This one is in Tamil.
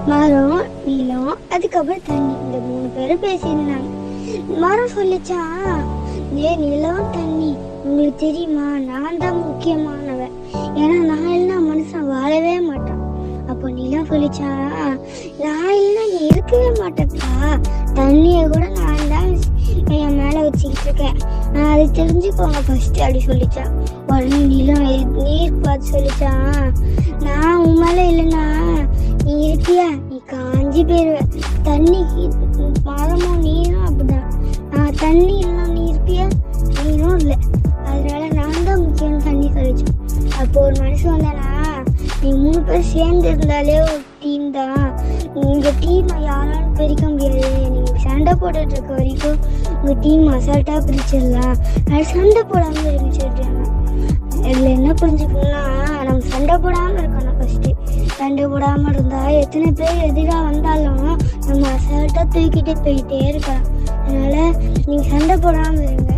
மரம், நிலம், அதுக்கப்புறம் தண்ணி, இந்த 3 பேரும் பேசியிருந்தாங்க. மரம் சொல்லிச்சா, நிலம் தண்ணி உங்களுக்கு தெரியுமா, நான் தான் முக்கியமானவன், ஏன்னா நான் இல்லைன்னா மனுஷன் வாழவே மாட்டான். அப்போ நிலம் சொல்லிச்சா, நான் இல்லைன்னா நீ இருக்கவே மாட்டேப்பா, தண்ணியை கூட நான் தான் என் மேலே வச்சுக்கிட்டு இருக்கேன், அது தெரிஞ்சுக்கோங்க ஃபர்ஸ்ட் அப்படி சொல்லிச்சா. உடனே நிலம் நீர் பார்த்து சொல்லிச்சா, நான் உன் மேலே இல்லைன்னா நீ இருக்கியா, நீ காஞ்சி போயிருவ. தண்ணிக்கு மரமும் நீரும் அப்படிதான், தண்ணி இல்லைன்னா நீ இருப்பியா, நீரும் இல்லை, அதனால நான் தான் முக்கியம் தண்ணி சொல்லிச்சோம். அப்போ ஒரு மனுஷன் வந்தானா, நீ 3 பேர் சேர்ந்து இருந்தாலே ஒரு டீம் தான், உங்க டீமை யாராலும் பிரிக்க முடியாது, நீங்க சண்டை போட்டுட்டு இருக்க வரைக்கும் உங்க டீம் அசால்ட்டா பிரிச்சிடலாம், அது சண்டை போடாம இருந்துச்சுட்டாங்க. இதுல என்ன புரிஞ்சுக்கணும்னா, நம்ம சண்டை போடாம இருக்கணும் ஃபர்ஸ்ட். சண்டை போடாம இருந்தா எத்தனை பேர் எதிராக வந்தாலும் நம்ம அசால்ட்டா தூக்கிட்டு போயிட்டே இருக்கலாம். அதனால நீங்க சண்டை போடாம இருங்க.